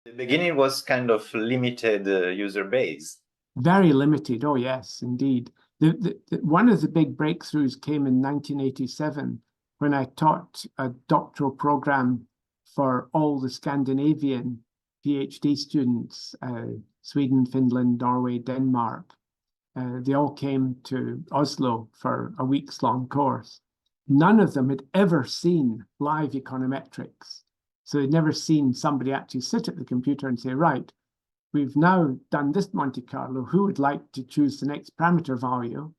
The beginning was kind of limited user base. Very limited, oh yes, indeed. One of the big breakthroughs came in 1987 when I taught a doctoral program for all the Scandinavian PhD students, Sweden, Finland, Norway, Denmark. They all came to Oslo for a weeks-long course. None of them had ever seen live econometrics. So they'd never seen somebody actually sit at the computer and say, right, we've now done this Monte Carlo. Who would like to choose the next parameter value,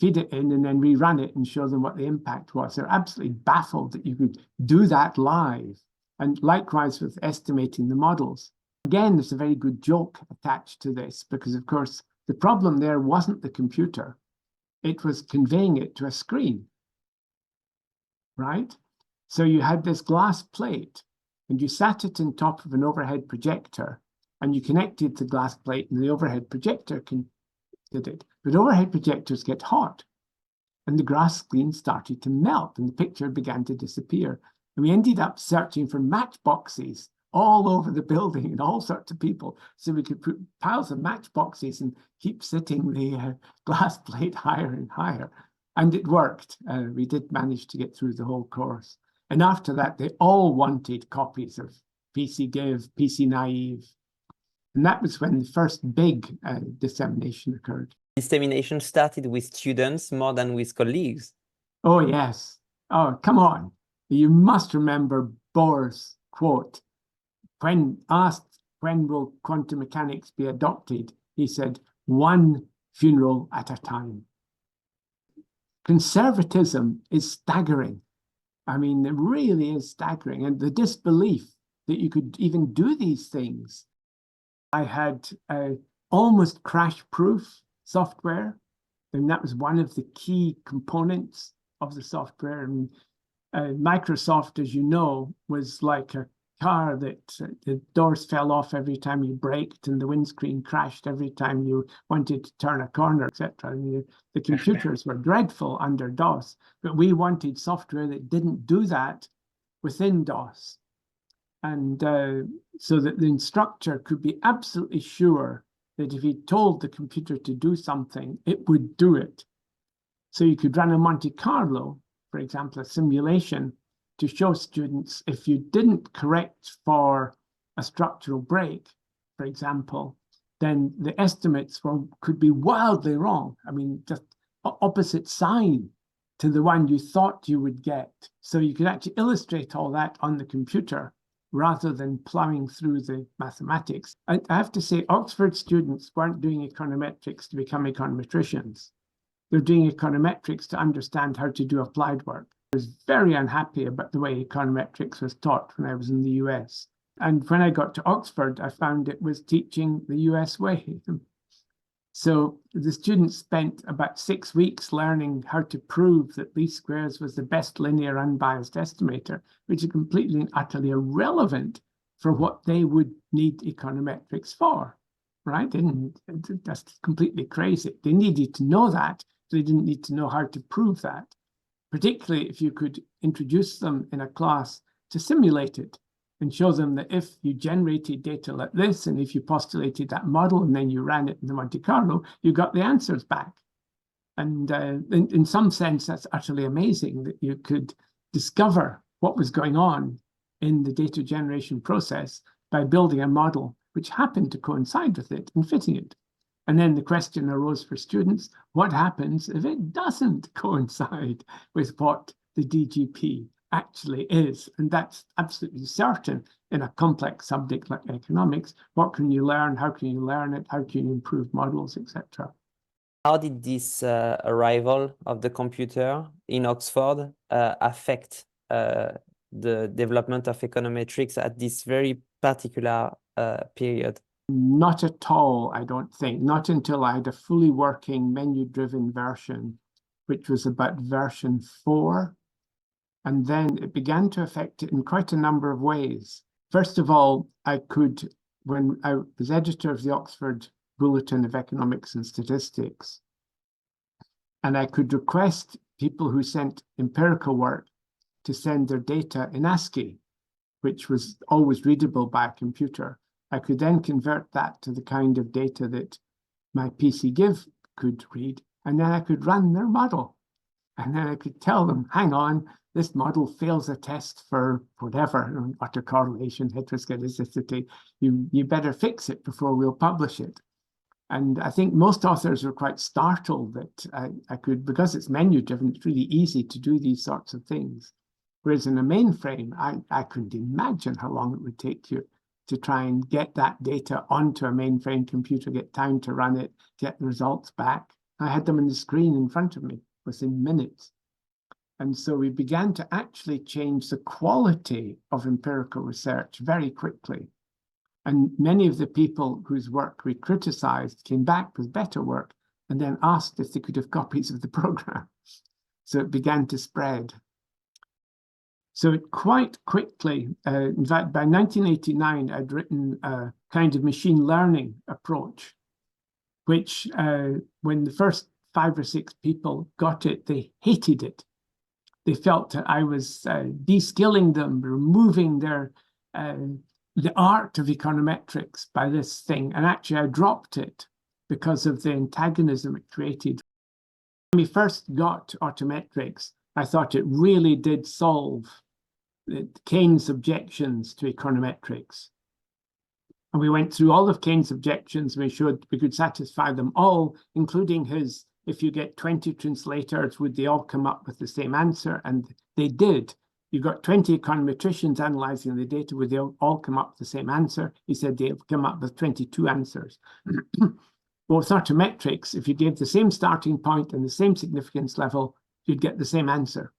feed it in, and then rerun it and show them what the impact was? They're absolutely baffled that you could do that live. And likewise with estimating the models. Again, there's a very good joke attached to this because, of course, the problem there wasn't the computer. It was conveying it to a screen, right? So you had this glass plate and you sat it on top of an overhead projector and you connected the glass plate and the overhead projector did it. But overhead projectors get hot and the glass screen started to melt and the picture began to disappear. And we ended up searching for matchboxes all over the building and all sorts of people so we could put piles of matchboxes and keep sitting the glass plate higher and higher. And it worked. We did manage to get through the whole course. And after that, they all wanted copies of PcGive, PcNaive. And that was when the first big dissemination occurred. Dissemination started with students more than with colleagues. Oh, yes. Oh, come on. You must remember Bohr's quote. When asked, when will quantum mechanics be adopted, he said, one funeral at a time. Conservatism is staggering. I mean, it really is staggering. And the disbelief that you could even do these things. I had almost crash-proof software, and that was one of the key components of the software. And Microsoft, as you know, was like a car that the doors fell off every time you braked and the windscreen crashed every time you wanted to turn a corner, etc. And the computers were dreadful under DOS, but we wanted software that didn't do that within DOS. And so that the instructor could be absolutely sure that if he told the computer to do something, it would do it. So you could run a Monte Carlo, for example, a simulation, to show students if you didn't correct for a structural break, for example, then the estimates could be wildly wrong. I mean, just opposite sign to the one you thought you would get. So you could actually illustrate all that on the computer rather than plowing through the mathematics. I have to say, Oxford students weren't doing econometrics to become econometricians. They're doing econometrics to understand how to do applied work. I was very unhappy about the way econometrics was taught when I was in the US. And when I got to Oxford, I found it was teaching the US way. So the students spent about 6 weeks learning how to prove that least squares was the best linear unbiased estimator, which is completely and utterly irrelevant for what they would need econometrics for, right? That's completely crazy. They needed to know that. They didn't need to know how to prove that, particularly if you could introduce them in a class to simulate it and show them that if you generated data like this, and if you postulated that model, and then you ran it in the Monte Carlo, you got the answers back. And in some sense, that's utterly amazing that you could discover what was going on in the data generation process by building a model which happened to coincide with it and fitting it. And then the question arose for students, what happens if it doesn't coincide with what the DGP actually is? And that's absolutely certain in a complex subject like economics. What can you learn? How can you learn it? How can you improve models, etc.? How did this arrival of the computer in Oxford affect the development of econometrics at this very particular period? Not at all, I don't think. Not until I had a fully working menu-driven version, which was about version 4. And then it began to affect it in quite a number of ways. First of all, I could, when I was editor of the Oxford Bulletin of Economics and Statistics, and I could request people who sent empirical work to send their data in ASCII, which was always readable by a computer. I could then convert that to the kind of data that my PcGive could read, and then I could run their model. And then I could tell them, hang on, this model fails a test for whatever, autocorrelation, heteroscedasticity. You better fix it before we'll publish it. And I think most authors were quite startled that I could, because it's menu-driven, it's really easy to do these sorts of things. Whereas in a mainframe, I couldn't imagine how long it would take you to try and get that data onto a mainframe computer, get time to run it, get the results back. I had them on the screen in front of me within minutes. And so we began to actually change the quality of empirical research very quickly. And many of the people whose work we criticized came back with better work and then asked if they could have copies of the program. So it began to spread. So quite quickly, in fact, by 1989, I'd written a kind of machine learning approach, which when the first 5 or 6 people got it, they hated it. They felt that I was de-skilling them, removing their the art of econometrics by this thing. And actually, I dropped it because of the antagonism it created. When we first got autometrics, I thought it really did solve Keynes' objections to econometrics. And we went through all of Keynes' objections. We showed we could satisfy them all, including his, if you get 20 translators, would they all come up with the same answer? And they did. You got 20 econometricians analyzing the data, would they all come up with the same answer? He said they've come up with 22 answers. Well, with autometrics, if you gave the same starting point and the same significance level, you'd get the same answer.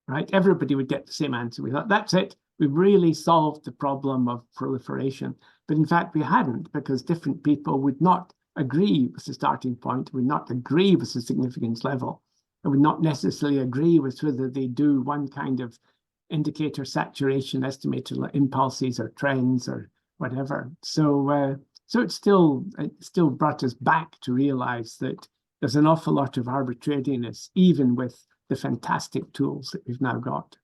Right? Everybody would get the same answer. We thought, that's it. We've really solved the problem of proliferation. But in fact, we hadn't, because different people would not agree with the starting point, would not agree with the significance level, and would not necessarily agree with whether they do one kind of indicator saturation, estimated impulses or trends or whatever. So it still brought us back to realize that there's an awful lot of arbitrariness, even with the fantastic tools that we've now got.